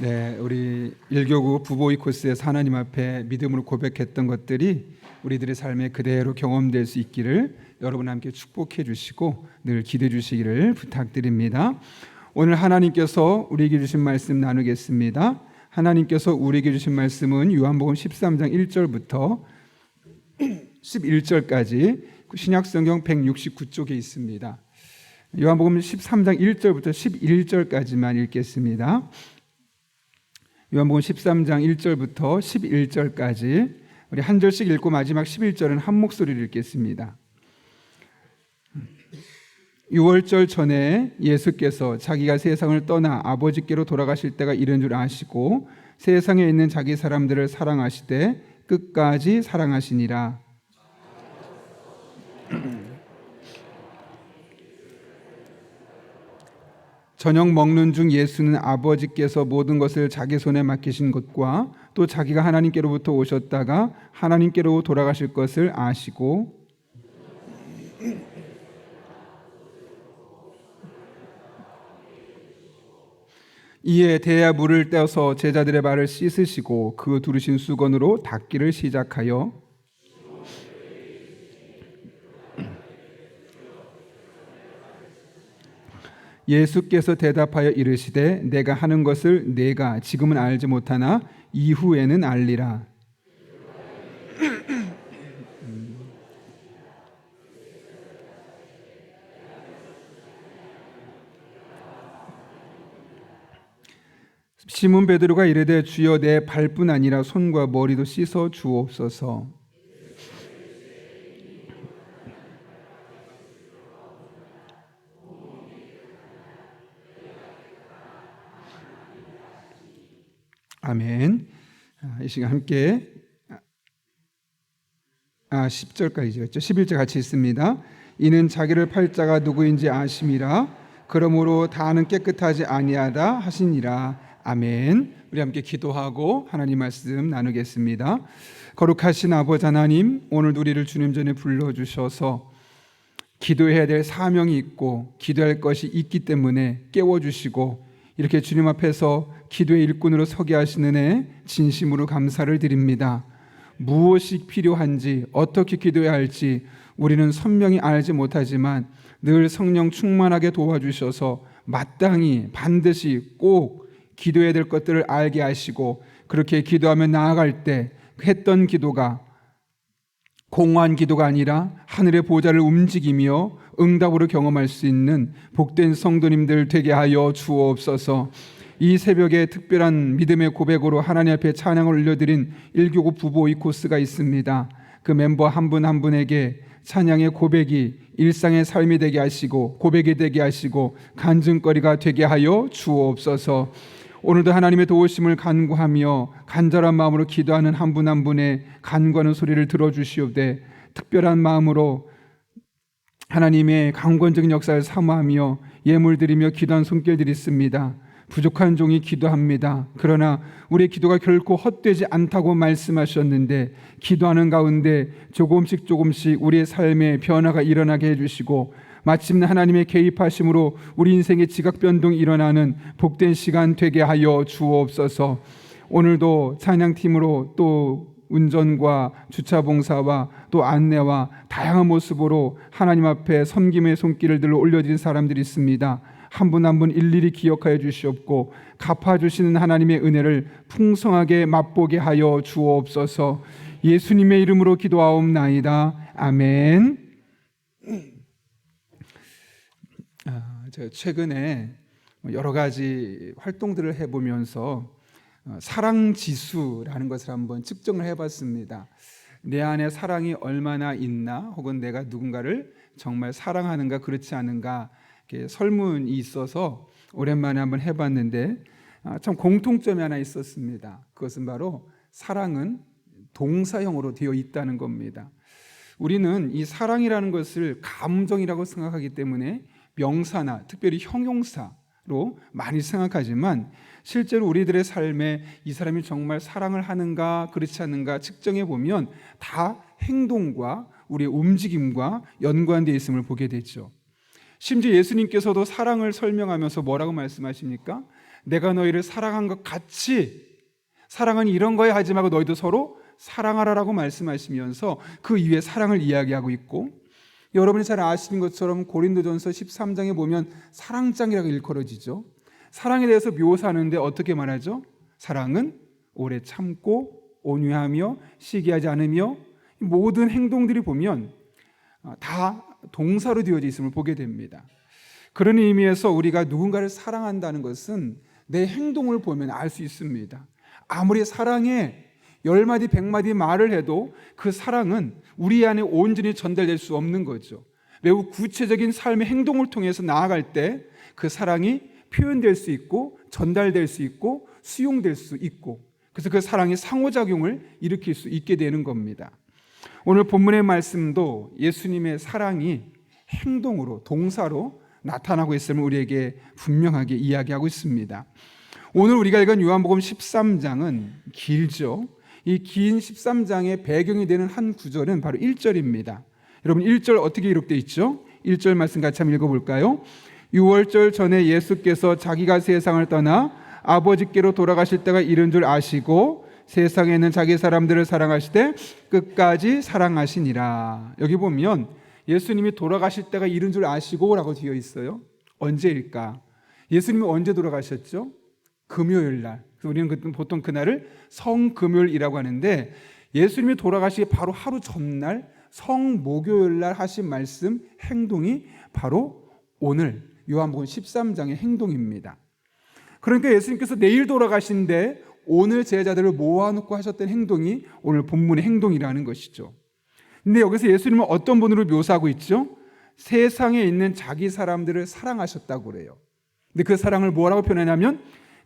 네, 우리 일교구 부보이 코스에서 하나님 앞에 믿음으로 고백했던 것들이 우리들의 삶에 그대로 경험될 수 있기를 여러분 함께 축복해 주시고 늘 기도해 주시기를 부탁드립니다. 오늘 하나님께서 우리에게 주신 말씀 나누겠습니다. 하나님께서 우리에게 주신 말씀은 요한복음 13장 1절부터 11절까지 신약성경 169쪽에 있습니다. 요한복음 13장 1절부터 11절까지만 읽겠습니다. 요한복음 13장 1절부터 11절까지 우리 한 절씩 읽고 마지막 11절은 한 목소리로 읽겠습니다. 6월절 전에 예수께서 자기가 세상을 떠나 아버지께로 돌아가실 때가 이른 줄 아시고 세상에 있는 자기 사람들을 사랑하시되 끝까지 사랑하시니라. 저녁 먹는 중 예수는 아버지께서 모든 것을 자기 손에 맡기신 것과 또 자기가 하나님께로부터 오셨다가 하나님께로 돌아가실 것을 아시고 이에 대야 물을 떼어서 제자들의 발을 씻으시고 그 두르신 수건으로 닦기를 시작하여 예수께서 대답하여 이르시되 내가 하는 것을 내가 지금은 알지 못하나 이후에는 알리라. 시몬 베드로가 이르되 주여 내 발뿐 아니라 손과 머리도 씻어 주옵소서. 아멘. 이 시간 함께 10절까지죠. 11절 같이 있습니다. 이는 자기를 팔 자가 누구인지 아심이라. 그러므로 다는 깨끗하지 아니하다 하시니라. 아멘. 우리 함께 기도하고 하나님 말씀 나누겠습니다. 거룩하신 아버지 하나님, 오늘도 우리를 주님 전에 불러주셔서 기도해야 될 사명이 있고 기도할 것이 있기 때문에 깨워주시고 이렇게 주님 앞에서 기도의 일꾼으로 서게 하시는 애 진심으로 감사를 드립니다. 무엇이 필요한지 어떻게 기도해야 할지 우리는 선명히 알지 못하지만 늘 성령 충만하게 도와주셔서 마땅히 반드시 꼭 기도해야 될 것들을 알게 하시고 그렇게 기도하며 나아갈 때 했던 기도가 공허한 기도가 아니라 하늘의 보좌를 움직이며 응답으로 경험할 수 있는 복된 성도님들 되게 하여 주옵소서. 이 새벽에 특별한 믿음의 고백으로 하나님 앞에 찬양을 올려드린 일교구 부보이 코스가 있습니다. 그 멤버 한 분 한 분에게 찬양의 고백이 일상의 삶이 되게 하시고 고백이 되게 하시고 간증거리가 되게 하여 주옵소서. 오늘도 하나님의 도우심을 간구하며 간절한 마음으로 기도하는 한 분 한 분의 간구하는 소리를 들어주시옵되 특별한 마음으로 하나님의 강권적인 역사를 사모하며 예물 드리며 기도한 손길들이 있습니다. 부족한 종이 기도합니다. 그러나 우리의 기도가 결코 헛되지 않다고 말씀하셨는데 기도하는 가운데 조금씩 우리의 삶에 변화가 일어나게 해주시고 마침내 하나님의 개입하심으로 우리 인생의 지각 변동이 일어나는 복된 시간 되게 하여 주옵소서. 오늘도 찬양팀으로 또 운전과 주차 봉사와 또 안내와 다양한 모습으로 하나님 앞에 섬김의 손길을 들어 올려드린 사람들이 있습니다. 한 분 한 분 일일이 기억하여 주시옵고 갚아주시는 하나님의 은혜를 풍성하게 맛보게 하여 주옵소서. 예수님의 이름으로 기도하옵나이다. 아멘. 제가 최근에 여러 가지 활동들을 해보면서 사랑지수라는 것을 한번 측정을 해봤습니다. 내 안에 사랑이 얼마나 있나 혹은 내가 누군가를 정말 사랑하는가 그렇지 않은가 설문이 있어서 오랜만에 한번 해봤는데 참 공통점이 하나 있었습니다. 그것은 바로 사랑은 동사형으로 되어 있다는 겁니다. 우리는 이 사랑이라는 것을 감정이라고 생각하기 때문에 명사나 특별히 형용사로 많이 생각하지만 실제로 우리들의 삶에 이 사람이 정말 사랑을 하는가 그렇지 않은가 측정해 보면 다 행동과 우리의 움직임과 연관되어 있음을 보게 되죠. 심지어 예수님께서도 사랑을 설명하면서 뭐라고 말씀하십니까? 내가 너희를 사랑한 것 같이 사랑은 이런 거에 하지 말고 너희도 서로 사랑하라라고 말씀하시면서 그 이후에 사랑을 이야기하고 있고, 여러분이 잘 아시는 것처럼 고린도전서 13장에 보면 사랑장이라고 일컬어지죠. 사랑에 대해서 묘사하는데 어떻게 말하죠? 사랑은 오래 참고 온유하며 시기하지 않으며, 모든 행동들이 보면 다 동사로 되어져 있음을 보게 됩니다. 그런 의미에서 우리가 누군가를 사랑한다는 것은 내 행동을 보면 알 수 있습니다. 아무리 사랑에 10마디 100마디 말을 해도 그 사랑은 우리 안에 온전히 전달될 수 없는 거죠. 매우 구체적인 삶의 행동을 통해서 나아갈 때 그 사랑이 표현될 수 있고 전달될 수 있고 수용될 수 있고, 그래서 그 사랑이 상호작용을 일으킬 수 있게 되는 겁니다. 오늘 본문의 말씀도 예수님의 사랑이 행동으로, 동사로 나타나고 있음을 우리에게 분명하게 이야기하고 있습니다. 오늘 우리가 읽은 요한복음 13장은 길죠. 이 긴 13장의 배경이 되는 한 구절은 바로 1절입니다. 여러분 1절 어떻게 기록되어 있죠? 1절 말씀 같이 한번 읽어볼까요? 유월절 전에 예수께서 자기가 세상을 떠나 아버지께로 돌아가실 때가 이른 줄 아시고 세상에 있는 자기 사람들을 사랑하시되 끝까지 사랑하시니라. 여기 보면 예수님이 돌아가실 때가 이른 줄 아시고 라고 되어 있어요. 언제일까? 예수님이 언제 돌아가셨죠? 금요일 날. 우리는 보통 그날을 성금요일이라고 하는데, 예수님이 돌아가시기 바로 하루 전날 성목요일 날 하신 말씀, 행동이 바로 오늘 요한복음 13장의 행동입니다. 그러니까 예수님께서 내일 돌아가신데 오늘 제자들을 모아놓고 하셨던 행동이 오늘 본문의 행동이라는 것이죠. 근데 여기서 예수님은 어떤 분으로 묘사하고 있죠? 세상에 있는 자기 사람들을 사랑하셨다고 그래요. 근데 그 사랑을 뭐라고 표현하냐면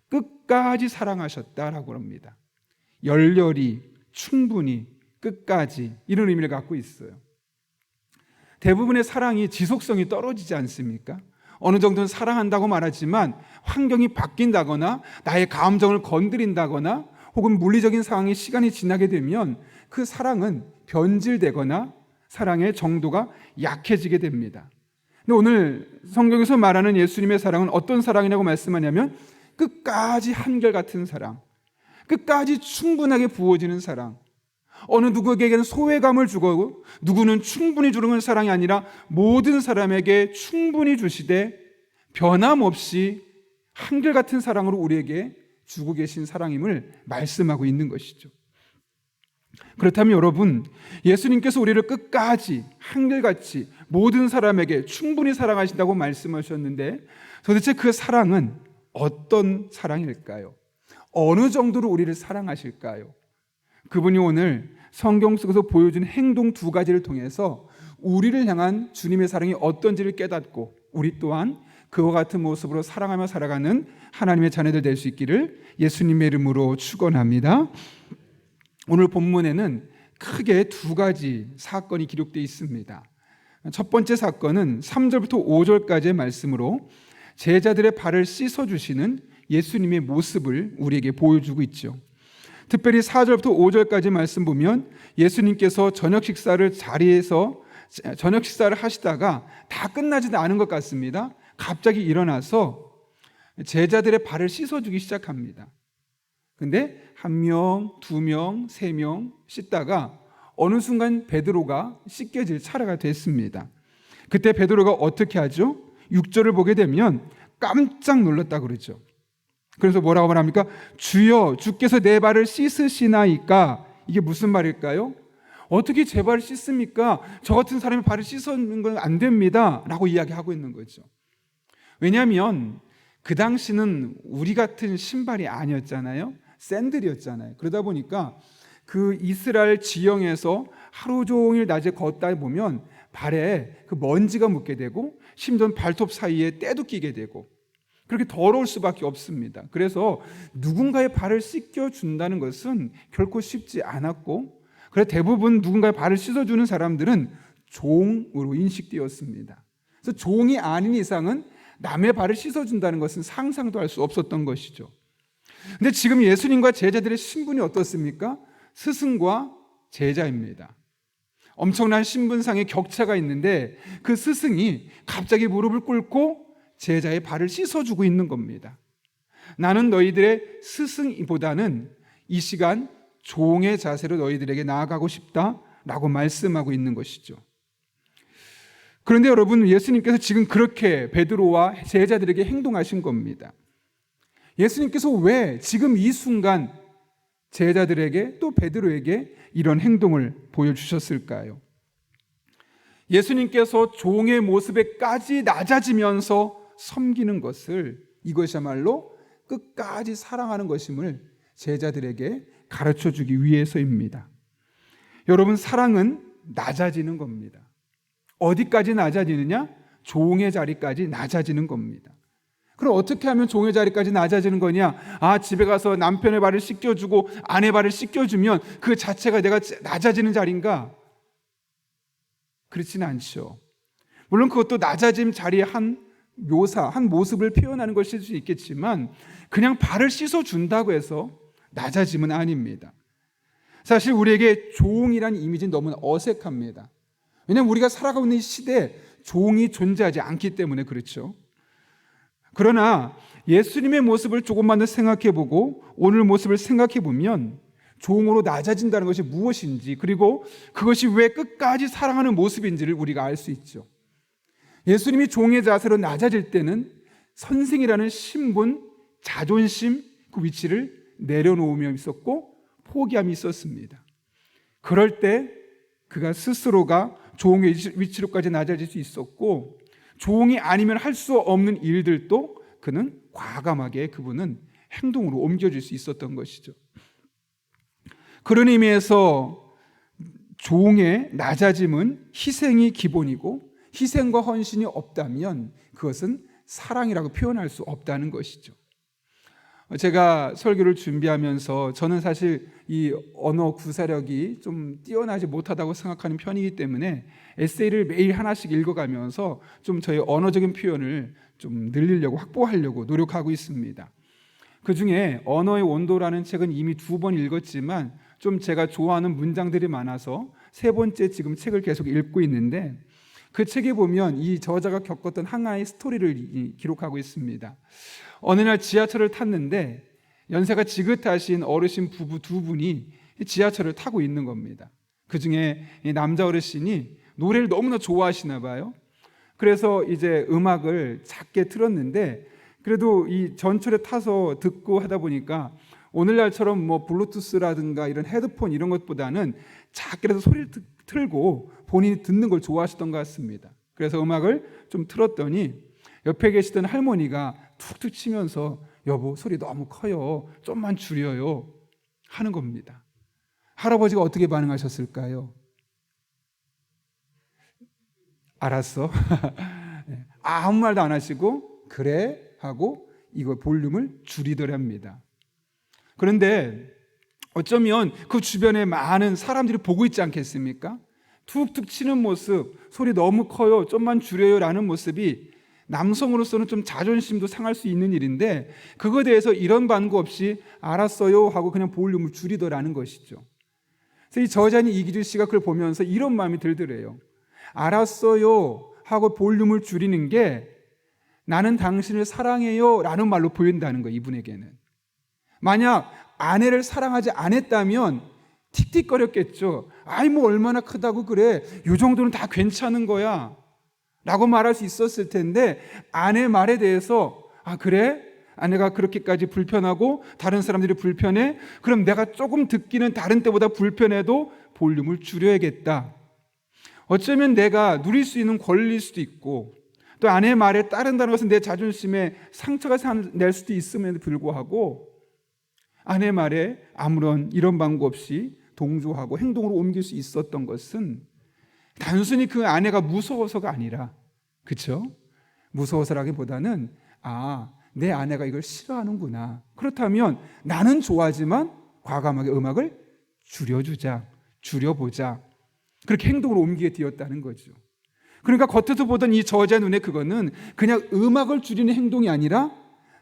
끝까지 사랑하셨다라고 합니다. 열렬히, 충분히, 끝까지, 이런 의미를 갖고 있어요. 대부분의 사랑이 지속성이 떨어지지 않습니까? 어느 정도는 사랑한다고 말하지만 환경이 바뀐다거나 나의 감정을 건드린다거나 혹은 물리적인 상황이 시간이 지나게 되면 그 사랑은 변질되거나 사랑의 정도가 약해지게 됩니다. 근데 오늘 성경에서 말하는 예수님의 사랑은 어떤 사랑이라고 말씀하냐면 끝까지 한결같은 사랑, 끝까지 충분하게 부어지는 사랑, 어느 누구에게는 소외감을 주고 누구는 충분히 주는 사랑이 아니라 모든 사람에게 충분히 주시되 변함없이 한결같은 사랑으로 우리에게 주고 계신 사랑임을 말씀하고 있는 것이죠. 그렇다면 여러분, 예수님께서 우리를 끝까지 한결같이 모든 사람에게 충분히 사랑하신다고 말씀하셨는데 도대체 그 사랑은 어떤 사랑일까요? 어느 정도로 우리를 사랑하실까요? 그분이 오늘 성경 속에서 보여준 행동 2가지를 통해서 우리를 향한 주님의 사랑이 어떤지를 깨닫고 우리 또한 그와 같은 모습으로 사랑하며 살아가는 하나님의 자녀들 될 수 있기를 예수님의 이름으로 축원합니다. 오늘 본문에는 크게 2가지 사건이 기록되어 있습니다. 첫 번째 사건은 3절부터 5절까지의 말씀으로 제자들의 발을 씻어주시는 예수님의 모습을 우리에게 보여주고 있죠. 특별히 4절부터 5절까지 말씀 보면 예수님께서 저녁 식사를 하시다가 다 끝나지도 않은 것 같습니다. 갑자기 일어나서 제자들의 발을 씻어주기 시작합니다. 근데 1명, 2명, 3명 씻다가 어느 순간 베드로가 씻겨질 차례가 됐습니다. 그때 베드로가 어떻게 하죠? 6절을 보게 되면 깜짝 놀랐다고 그러죠. 그래서 뭐라고 말합니까? 주여, 주께서 내 발을 씻으시나이까. 이게 무슨 말일까요? 어떻게 제 발을 씻습니까? 저 같은 사람이 발을 씻는 건 안 됩니다 라고 이야기하고 있는 거죠. 왜냐하면 그 당시는 우리 같은 신발이 아니었잖아요. 샌들이었잖아요. 그러다 보니까 그 이스라엘 지형에서 하루 종일 낮에 걷다 보면 발에 그 먼지가 묻게 되고 심지어 발톱 사이에 때도 끼게 되고 그렇게 더러울 수밖에 없습니다. 그래서 누군가의 발을 씻겨준다는 것은 결코 쉽지 않았고, 그래서 대부분 누군가의 발을 씻어주는 사람들은 종으로 인식되었습니다. 그래서 종이 아닌 이상은 남의 발을 씻어준다는 것은 상상도 할 수 없었던 것이죠. 근데 지금 예수님과 제자들의 신분이 어떻습니까? 스승과 제자입니다. 엄청난 신분상의 격차가 있는데 그 스승이 갑자기 무릎을 꿇고 제자의 발을 씻어주고 있는 겁니다. 나는 너희들의 스승보다는 이 시간 종의 자세로 너희들에게 나아가고 싶다라고 말씀하고 있는 것이죠. 그런데 여러분, 예수님께서 지금 그렇게 베드로와 제자들에게 행동하신 겁니다. 예수님께서 왜 지금 이 순간 제자들에게 또 베드로에게 이런 행동을 보여주셨을까요? 예수님께서 종의 모습에까지 낮아지면서 섬기는 것을, 이것이야말로 끝까지 사랑하는 것임을 제자들에게 가르쳐주기 위해서입니다. 여러분, 사랑은 낮아지는 겁니다. 어디까지 낮아지느냐? 종의 자리까지 낮아지는 겁니다. 그럼 어떻게 하면 종의 자리까지 낮아지는 거냐? 집에 가서 남편의 발을 씻겨주고 아내 발을 씻겨주면 그 자체가 내가 낮아지는 자리인가? 그렇지는 않죠. 물론 그것도 낮아짐 자리의 한 묘사, 한 모습을 표현하는 것일 수 있겠지만 그냥 발을 씻어준다고 해서 낮아짐은 아닙니다. 사실 우리에게 종이라는 이미지는 너무 어색합니다. 왜냐하면 우리가 살아가고 있는 이 시대에 종이 존재하지 않기 때문에 그렇죠. 그러나 예수님의 모습을 조금만 더 생각해보고 오늘 모습을 생각해보면 종으로 낮아진다는 것이 무엇인지, 그리고 그것이 왜 끝까지 사랑하는 모습인지를 우리가 알 수 있죠. 예수님이 종의 자세로 낮아질 때는 선생이라는 신분, 자존심, 그 위치를 내려놓으며 있었고 포기함이 있었습니다. 그럴 때 그가 스스로가 종의 위치로까지 낮아질 수 있었고, 종이 아니면 할 수 없는 일들도 그는 과감하게 그분은 행동으로 옮겨줄 수 있었던 것이죠. 그런 의미에서 종의 낮아짐은 희생이 기본이고, 희생과 헌신이 없다면 그것은 사랑이라고 표현할 수 없다는 것이죠. 제가 설교를 준비하면서 저는 사실 이 언어 구사력이 좀 뛰어나지 못하다고 생각하는 편이기 때문에 에세이를 매일 하나씩 읽어가면서 좀 저의 언어적인 표현을 좀 늘리려고, 확보하려고 노력하고 있습니다. 그 중에 언어의 온도라는 책은 이미 2번 읽었지만 좀 제가 좋아하는 문장들이 많아서 3번째 지금 책을 계속 읽고 있는데, 그 책에 보면 이 저자가 겪었던 하나의 스토리를 기록하고 있습니다. 어느 날 지하철을 탔는데 연세가 지긋하신 어르신 부부 2분이 지하철을 타고 있는 겁니다. 그 중에 남자 어르신이 노래를 너무나 좋아하시나 봐요. 그래서 이제 음악을 작게 틀었는데, 그래도 이 전철에 타서 듣고 하다 보니까 오늘날처럼 뭐 블루투스라든가 이런 헤드폰 이런 것보다는 작게라도 소리를 틀고 본인이 듣는 걸 좋아하시던 것 같습니다. 그래서 음악을 좀 틀었더니 옆에 계시던 할머니가 툭툭 치면서 여보 소리 너무 커요, 좀만 줄여요 하는 겁니다. 할아버지가 어떻게 반응하셨을까요? 알았어. 아무 말도 안 하시고 그래 하고 이거 볼륨을 줄이더랍니다. 그런데 어쩌면 그 주변에 많은 사람들이 보고 있지 않겠습니까? 툭툭 치는 모습, 소리 너무 커요, 좀만 줄여요 라는 모습이 남성으로서는 좀 자존심도 상할 수 있는 일인데, 그거에 대해서 이런 반구 없이 알았어요 하고 그냥 볼륨을 줄이더라는 것이죠. 그래서 이 저자인 이기주 씨가 그걸 보면서 이런 마음이 들더래요. 알았어요 하고 볼륨을 줄이는 게 나는 당신을 사랑해요 라는 말로 보인다는 거예요. 이분에게는 만약 아내를 사랑하지 않았다면 틱틱거렸겠죠. 아이 뭐 얼마나 크다고 그래, 이 정도는 다 괜찮은 거야 라고 말할 수 있었을 텐데, 아내 말에 대해서 그래? 아내가 그렇게까지 불편하고 다른 사람들이 불편해? 그럼 내가 조금 듣기는 다른 때보다 불편해도 볼륨을 줄여야겠다. 어쩌면 내가 누릴 수 있는 권리일 수도 있고, 또 아내의 말에 따른다는 것은 내 자존심에 상처가 낼 수도 있음에도 불구하고 아내의 말에 아무런 이런 방법 없이 동조하고 행동으로 옮길 수 있었던 것은 단순히 그 아내가 무서워서가 아니라, 그렇죠? 무서워서라기보다는 내 아내가 이걸 싫어하는구나, 그렇다면 나는 좋아하지만 과감하게 음악을 줄여보자, 그렇게 행동으로 옮기게 되었다는 거죠. 그러니까 겉에서 보던 이 저자의 눈에 그거는 그냥 음악을 줄이는 행동이 아니라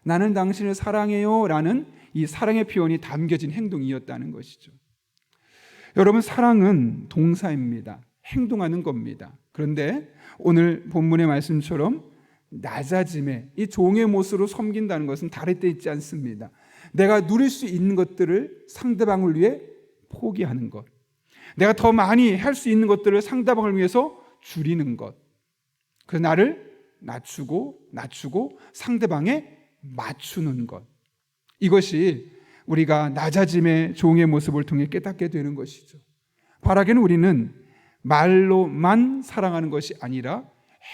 나는 당신을 사랑해요 라는 이 사랑의 표현이 담겨진 행동이었다는 것이죠. 여러분, 사랑은 동사입니다. 행동하는 겁니다. 그런데 오늘 본문의 말씀처럼 낮아짐에 이 종의 모습으로 섬긴다는 것은 다를 데 있지 않습니다. 내가 누릴 수 있는 것들을 상대방을 위해 포기하는 것, 내가 더 많이 할 수 있는 것들을 상대방을 위해서 줄이는 것, 그 나를 낮추고 상대방에 맞추는 것, 이것이 우리가 낮아짐의 종의 모습을 통해 깨닫게 되는 것이죠. 바라기는 우리는 말로만 사랑하는 것이 아니라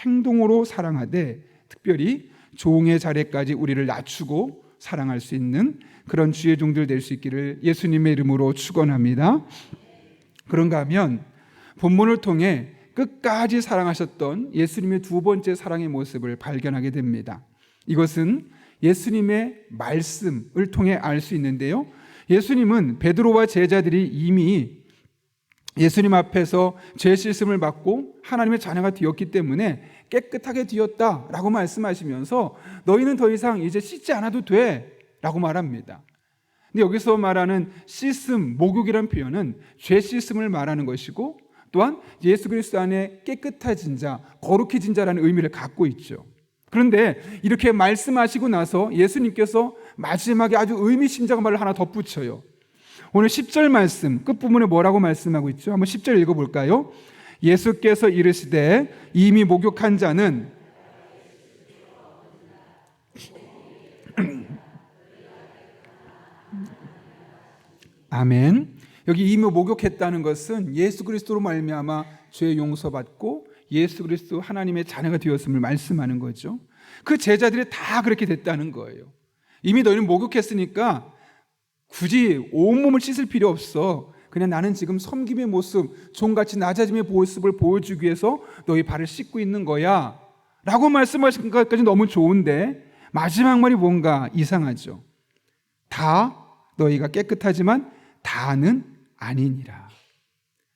행동으로 사랑하되, 특별히 종의 자리까지 우리를 낮추고 사랑할 수 있는 그런 주의 종들 될 수 있기를 예수님의 이름으로 축원합니다. 그런가 하면 본문을 통해 끝까지 사랑하셨던 예수님의 두 번째 사랑의 모습을 발견하게 됩니다. 이것은 예수님의 말씀을 통해 알 수 있는데요, 예수님은 베드로와 제자들이 이미 예수님 앞에서 죄 씻음을 받고 하나님의 자녀가 되었기 때문에 깨끗하게 되었다라고 말씀하시면서 너희는 더 이상 이제 씻지 않아도 돼 라고 말합니다. 근데 여기서 말하는 씻음, 목욕이라는 표현은 죄 씻음을 말하는 것이고, 또한 예수 그리스도 안에 깨끗해진 자, 거룩해진 자라는 의미를 갖고 있죠. 그런데 이렇게 말씀하시고 나서 예수님께서 마지막에 아주 의미심장한 말을 하나 덧붙여요. 오늘 10절 말씀 끝부분에 뭐라고 말씀하고 있죠? 한번 10절 읽어볼까요? 예수께서 이르시되 이미 목욕한 자는 아멘. 여기 이미 목욕했다는 것은 예수 그리스도로 말미암아 죄 용서받고 예수 그리스도 하나님의 자녀가 되었음을 말씀하는 거죠. 그 제자들이 다 그렇게 됐다는 거예요. 이미 너희는 목욕했으니까 굳이 온몸을 씻을 필요 없어. 그냥 나는 지금 섬김의 모습, 종같이 낮아짐의 모습을 보여주기 위해서 너희 발을 씻고 있는 거야 라고 말씀하신 것까지 너무 좋은데, 마지막 말이 뭔가 이상하죠. 다 너희가 깨끗하지만 다는 아니니라.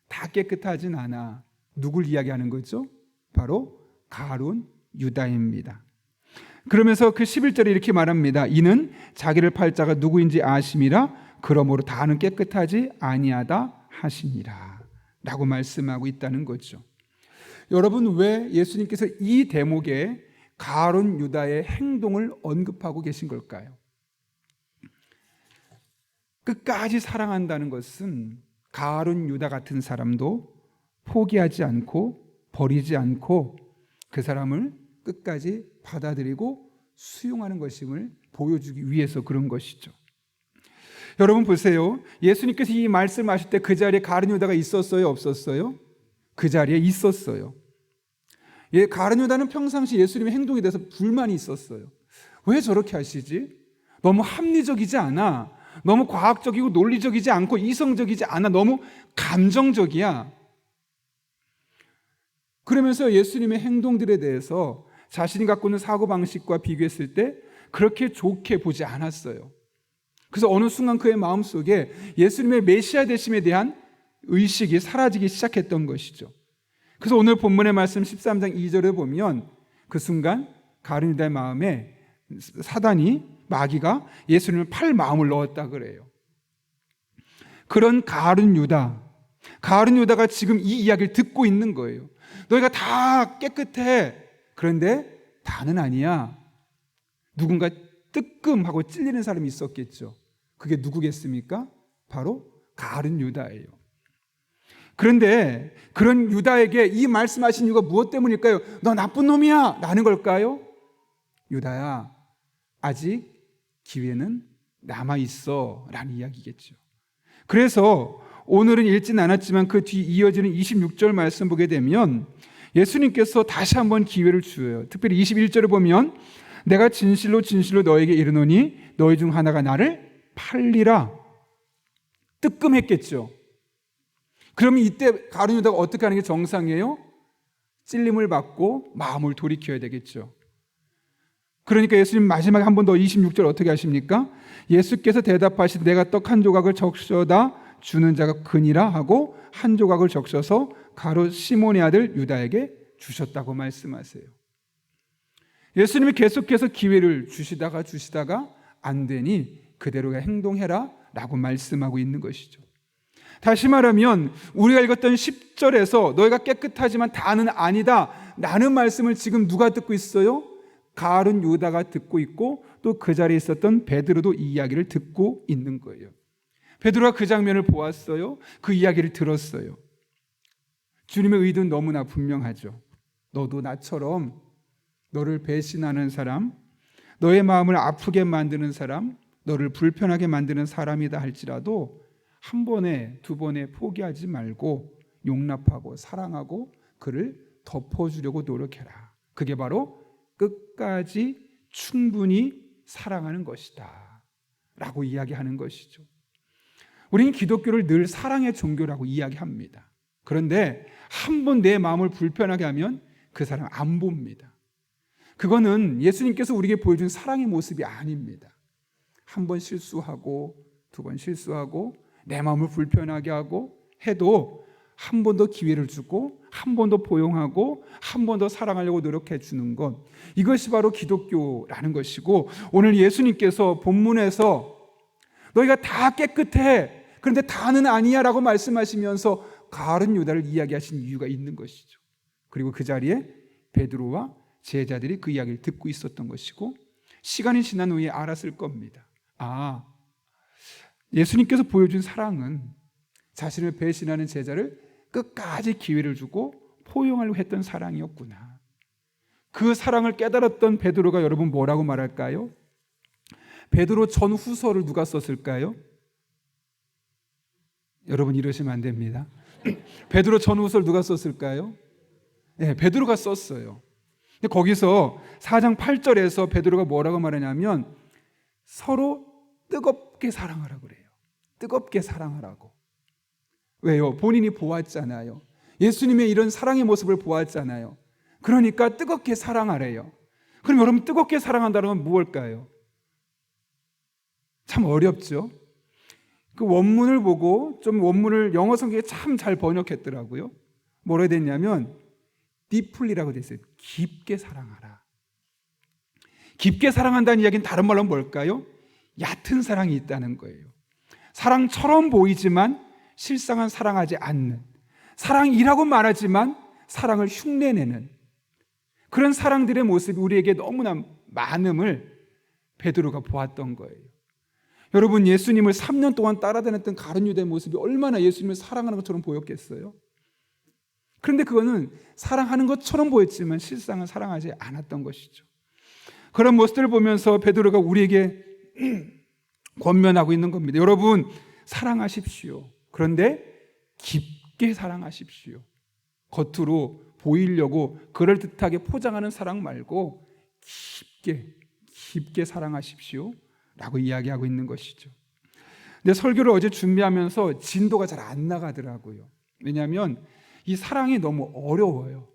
다 깨끗하진 않아. 누굴 이야기하는 거죠? 바로 가룟 유다입니다. 그러면서 그 11절에 이렇게 말합니다. 이는 자기를 팔 자가 누구인지 아심이라 그러므로 다는 깨끗하지 아니하다 하시니라 라고 말씀하고 있다는 거죠. 여러분, 왜 예수님께서 이 대목에 가룟 유다의 행동을 언급하고 계신 걸까요? 끝까지 사랑한다는 것은 가룟 유다 같은 사람도 포기하지 않고 버리지 않고 그 사람을 끝까지 받아들이고 수용하는 것임을 보여주기 위해서 그런 것이죠. 여러분 보세요. 예수님께서 이 말씀하실 때 그 자리에 가룟 유다가 있었어요? 없었어요? 그 자리에 있었어요. 가룟 유다는 평상시 예수님의 행동에 대해서 불만이 있었어요. 왜 저렇게 하시지? 너무 합리적이지 않아. 너무 과학적이고 논리적이지 않고 이성적이지 않아. 너무 감정적이야. 그러면서 예수님의 행동들에 대해서 자신이 갖고 있는 사고방식과 비교했을 때 그렇게 좋게 보지 않았어요. 그래서 어느 순간 그의 마음속에 예수님의 메시아 되심에 대한 의식이 사라지기 시작했던 것이죠. 그래서 오늘 본문의 말씀 13장 2절에 보면 그 순간 가룟 유다의 마음에 사단이, 마귀가 예수님을 팔 마음을 넣었다 그래요. 그런 가룟 유다가 지금 이 이야기를 듣고 있는 거예요. 너희가 다 깨끗해. 그런데 다는 아니야. 누군가 뜨끔하고 찔리는 사람이 있었겠죠. 그게 누구겠습니까? 바로 가룟 유다예요. 그런데 그런 유다에게 이 말씀하신 이유가 무엇 때문일까요? 너 나쁜 놈이야 라는 걸까요? 유다야, 아직 기회는 남아있어 라는 이야기겠죠. 그래서 오늘은 읽진 않았지만 그 뒤 이어지는 26절 말씀 보게 되면 예수님께서 다시 한번 기회를 주어요. 특별히 21절에 보면 내가 진실로 진실로 너에게 이르노니 너희 중 하나가 나를 팔리라. 뜨끔했겠죠. 그러면 이때 가룟 유다가 어떻게 하는 게 정상이에요? 찔림을 받고 마음을 돌이켜야 되겠죠. 그러니까 예수님 마지막에 한 번 더 26절 어떻게 하십니까? 예수께서 대답하시되 내가 떡 한 조각을 적셔다 주는 자가 그니라 하고 한 조각을 적셔서 가룟 시몬의 아들 유다에게 주셨다고 말씀하세요. 예수님이 계속해서 기회를 주시다가 안 되니 그대로 행동해라 라고 말씀하고 있는 것이죠. 다시 말하면 우리가 읽었던 10절에서 너희가 깨끗하지만 다는 아니다 라는 말씀을 지금 누가 듣고 있어요? 가룟 유다가 듣고 있고 또 그 자리에 있었던 베드로도 이 이야기를 듣고 있는 거예요. 베드로가 그 장면을 보았어요. 그 이야기를 들었어요. 주님의 의도는 너무나 분명하죠. 너도 나처럼 너를 배신하는 사람, 너의 마음을 아프게 만드는 사람, 너를 불편하게 만드는 사람이다 할지라도 한 번에 두 번에 포기하지 말고 용납하고 사랑하고 그를 덮어주려고 노력해라. 그게 바로 끝까지 충분히 사랑하는 것이다 라고 이야기하는 것이죠. 우리는 기독교를 늘 사랑의 종교라고 이야기합니다. 그런데 한 번 내 마음을 불편하게 하면 그 사람 안 봅니다. 그거는 예수님께서 우리에게 보여준 사랑의 모습이 아닙니다. 한 번 실수하고 두 번 실수하고 내 마음을 불편하게 하고 해도 한 번 더 기회를 주고 한 번 더 포용하고 한 번 더 사랑하려고 노력해 주는 것, 이것이 바로 기독교라는 것이고, 오늘 예수님께서 본문에서 너희가 다 깨끗해, 그런데 다는 아니야 라고 말씀하시면서 가룟 유다를 이야기하신 이유가 있는 것이죠. 그리고 그 자리에 베드로와 제자들이 그 이야기를 듣고 있었던 것이고, 시간이 지난 후에 알았을 겁니다. 아, 예수님께서 보여준 사랑은 자신을 배신하는 제자를 끝까지 기회를 주고 포용하려고 했던 사랑이었구나. 그 사랑을 깨달았던 베드로가 여러분 뭐라고 말할까요? 베드로 전후서를 누가 썼을까요? 여러분 이러시면 안 됩니다. 베드로 전후서를 누가 썼을까요? 네, 베드로가 썼어요. 근데 거기서 4장 8절에서 베드로가 뭐라고 말하냐면 서로 뜨겁게 사랑하라고 그래요. 뜨겁게 사랑하라고. 왜요? 본인이 보았잖아요. 예수님의 이런 사랑의 모습을 보았잖아요. 그러니까 뜨겁게 사랑하래요. 그럼 여러분 뜨겁게 사랑한다는 건 무엇일까요? 참 어렵죠. 그 원문을 보고 좀 원문을 영어 성경에 참 잘 번역했더라고요. 뭐라 됐냐면 deeply라고 돼 있어요. 깊게 사랑하라. 깊게 사랑한다는 이야기는 다른 말로 뭘까요? 얕은 사랑이 있다는 거예요. 사랑처럼 보이지만 실상은 사랑하지 않는, 사랑이라고 말하지만 사랑을 흉내내는 그런 사랑들의 모습이 우리에게 너무나 많음을 베드로가 보았던 거예요. 여러분, 예수님을 3년 동안 따라다녔던 가룟 유다의 모습이 얼마나 예수님을 사랑하는 것처럼 보였겠어요? 그런데 그거는 사랑하는 것처럼 보였지만 실상은 사랑하지 않았던 것이죠. 그런 모습들을 보면서 베드로가 우리에게 권면하고 있는 겁니다. 여러분, 사랑하십시오. 그런데 깊게 사랑하십시오. 겉으로 보이려고 그럴듯하게 포장하는 사랑 말고 깊게 사랑하십시오 라고 이야기하고 있는 것이죠. 근데 설교를 어제 준비하면서 진도가 잘 안 나가더라고요. 왜냐하면 이 사랑이 너무 어려워요.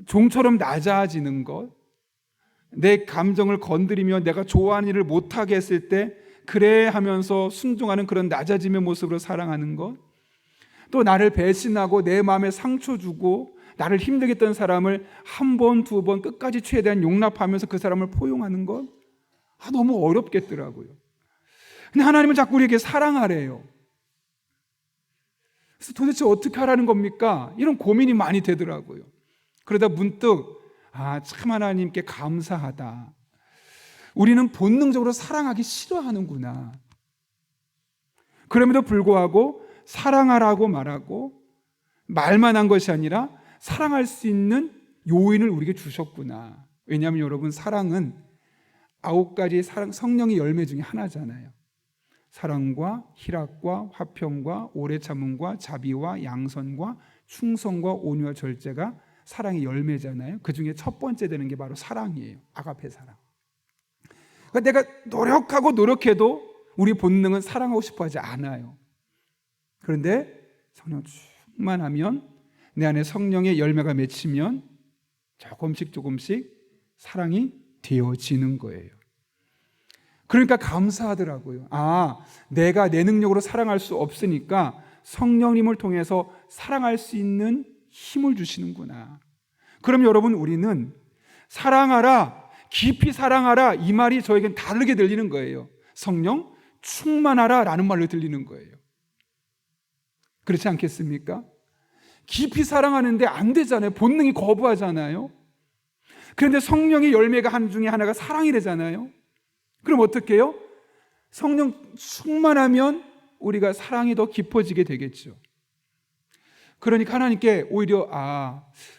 종처럼 낮아지는 것, 내 감정을 건드리며 내가 좋아하는 일을 못하게 했을 때 그래 하면서 순종하는 그런 낮아짐의 모습으로 사랑하는 것, 또 나를 배신하고 내 마음에 상처 주고 나를 힘들게 했던 사람을 한 번, 두 번 끝까지 최대한 용납하면서 그 사람을 포용하는 것, 너무 어렵겠더라고요. 근데 하나님은 자꾸 우리에게 사랑하래요. 그래서 도대체 어떻게 하라는 겁니까? 이런 고민이 많이 되더라고요. 그러다 문득 참 하나님께 감사하다. 우리는 본능적으로 사랑하기 싫어하는구나. 그럼에도 불구하고 사랑하라고 말하고 말만 한 것이 아니라 사랑할 수 있는 요인을 우리에게 주셨구나. 왜냐하면 여러분, 사랑은 9가지의 성령의 열매 중에 하나잖아요. 사랑과 희락과 화평과 오래 참음과 자비와 양선과 충성과 온유와 절제가 사랑의 열매잖아요. 그 중에 첫 번째 되는 게 바로 사랑이에요. 아가페 사랑. 그러니까 내가 노력하고 노력해도 우리 본능은 사랑하고 싶어 하지 않아요. 그런데 성령 충만하면, 내 안에 성령의 열매가 맺히면 조금씩 사랑이 되어지는 거예요. 그러니까 감사하더라고요. 내가 내 능력으로 사랑할 수 없으니까 성령님을 통해서 사랑할 수 있는 힘을 주시는구나. 그럼 여러분, 우리는 사랑하라, 깊이 사랑하라, 이 말이 저에겐 다르게 들리는 거예요. 성령 충만하라 라는 말로 들리는 거예요. 그렇지 않겠습니까? 깊이 사랑하는데 안 되잖아요. 본능이 거부하잖아요. 그런데 성령의 열매가 한 중에 하나가 사랑이래잖아요. 그럼 어떻게 해요? 성령 충만하면 우리가 사랑이 더 깊어지게 되겠죠. 그러니까 하나님께 오히려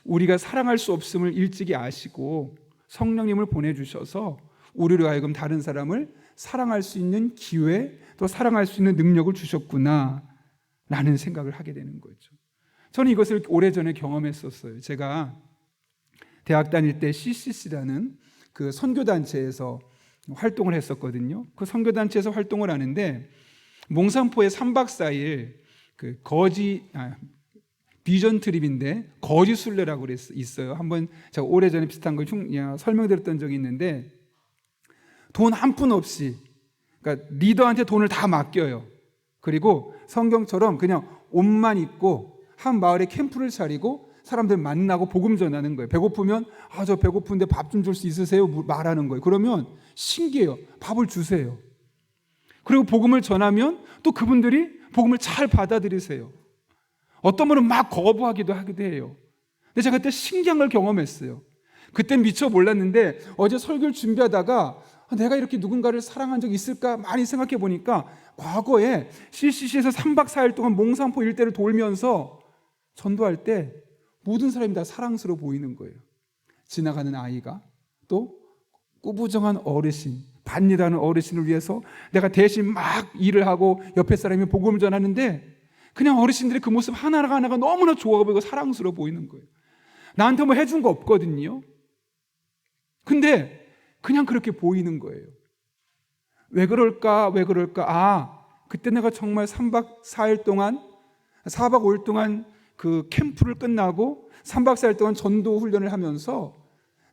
우리가 사랑할 수 없음을 일찍이 아시고 성령님을 보내주셔서 우리로 하여금 다른 사람을 사랑할 수 있는 기회, 또 사랑할 수 있는 능력을 주셨구나 라는 생각을 하게 되는 거죠. 저는 이것을 오래전에 경험했었어요. 제가 대학 다닐 때 CCC라는 그 선교단체에서 활동을 했었거든요. 그 선교단체에서 활동을 하는데 몽산포에 3박 4일 그 비전 트립인데 거지 순례라고 있어요. 한번 제가 오래전에 비슷한 걸 설명드렸던 적이 있는데 돈 한 푼 없이, 그러니까 리더한테 돈을 다 맡겨요. 그리고 성경처럼 그냥 옷만 입고 한 마을에 캠프를 차리고 사람들 만나고 복음 전하는 거예요. 배고프면 저 배고픈데 밥 좀 줄 수 있으세요? 말하는 거예요. 그러면 신기해요. 밥을 주세요. 그리고 복음을 전하면 또 그분들이 복음을 잘 받아들이세요. 어떤 분은 막 거부하기도 하기도 해요. 근데 제가 그때 신기한 걸 경험했어요. 그땐 미처 몰랐는데 어제 설교를 준비하다가 내가 이렇게 누군가를 사랑한 적이 있을까 많이 생각해 보니까 과거에 CCC에서 3박 4일 동안 몽산포 일대를 돌면서 전도할 때 모든 사람이 다 사랑스러워 보이는 거예요. 지나가는 아이가, 또 꾸부정한 어르신, 밭일하는 어르신을 위해서 내가 대신 막 일을 하고 옆에 사람이 복음을 전하는데 그냥 어르신들의 그 모습 하나하나가 너무나 좋아 보이고 사랑스러워 보이는 거예요. 나한테 뭐 해준 거 없거든요. 근데 그냥 그렇게 보이는 거예요. 왜 그럴까? 그때 내가 정말 3박 4일 동안 4박 5일 동안 그 캠프를 끝나고 3박 4일 동안 전도 훈련을 하면서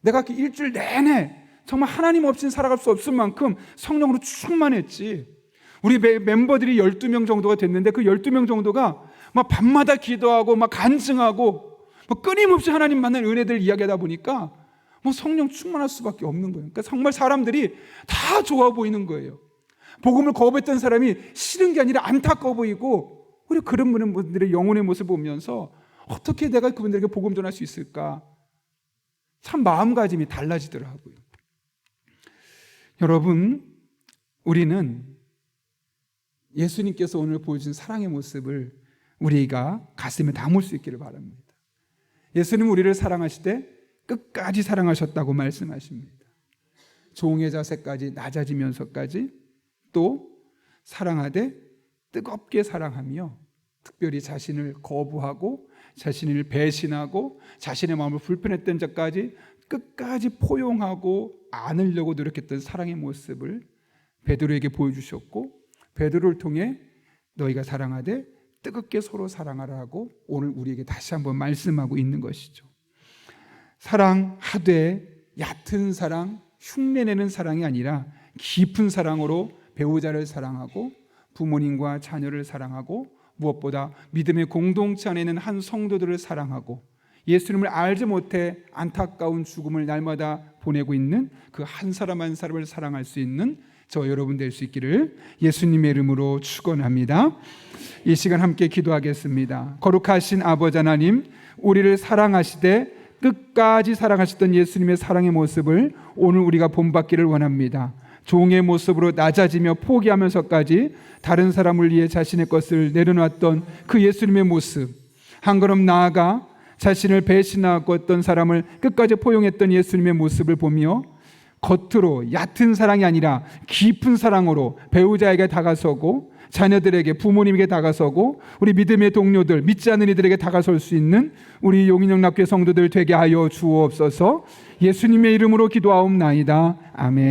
내가 그 일주일 내내 정말 하나님 없이는 살아갈 수 없을 만큼 성령으로 충만했지. 우리 멤버들이 12명 정도가 됐는데 그 12명 정도가 막 밤마다 기도하고 막 간증하고 뭐 끊임없이 하나님 만난 은혜들 이야기하다 보니까 뭐 성령 충만할 수밖에 없는 거예요. 그러니까 정말 사람들이 다 좋아 보이는 거예요. 복음을 거부했던 사람이 싫은 게 아니라 안타까워 보이고, 우리 그런 분들의 영혼의 모습을 보면서 어떻게 내가 그분들에게 복음 전할 수 있을까? 참 마음가짐이 달라지더라고요. 여러분, 우리는 예수님께서 오늘 보여준 사랑의 모습을 우리가 가슴에 담을 수 있기를 바랍니다. 예수님은 우리를 사랑하시되 끝까지 사랑하셨다고 말씀하십니다. 종의 자세까지 낮아지면서까지 또 사랑하되 뜨겁게 사랑하며 특별히 자신을 거부하고 자신을 배신하고 자신의 마음을 불편했던 자까지 끝까지 포용하고 안으려고 노력했던 사랑의 모습을 베드로에게 보여주셨고, 베드로를 통해 너희가 사랑하되 뜨겁게 서로 사랑하라고 오늘 우리에게 다시 한번 말씀하고 있는 것이죠. 사랑하되 얕은 사랑, 흉내내는 사랑이 아니라 깊은 사랑으로 배우자를 사랑하고 부모님과 자녀를 사랑하고 무엇보다 믿음의 공동체 안에 있는 한 성도들을 사랑하고 예수님을 알지 못해 안타까운 죽음을 날마다 보내고 있는 그 한 사람 한 사람을 사랑할 수 있는 저 여러분 될 수 있기를 예수님의 이름으로 축원합니다. 이 시간 함께 기도하겠습니다. 거룩하신 아버지 하나님, 우리를 사랑하시되 끝까지 사랑하셨던 예수님의 사랑의 모습을 오늘 우리가 본받기를 원합니다. 종의 모습으로 낮아지며 포기하면서까지 다른 사람을 위해 자신의 것을 내려놨던 그 예수님의 모습, 한 걸음 나아가 자신을 배신하고 어떤 사람을 끝까지 포용했던 예수님의 모습을 보며 겉으로 얕은 사랑이 아니라 깊은 사랑으로 배우자에게 다가서고 자녀들에게, 부모님에게 다가서고 우리 믿음의 동료들, 믿지 않는 이들에게 다가설 수 있는 우리 용인영락교회 성도들 되게 하여 주옵소서. 예수님의 이름으로 기도하옵나이다. 아멘.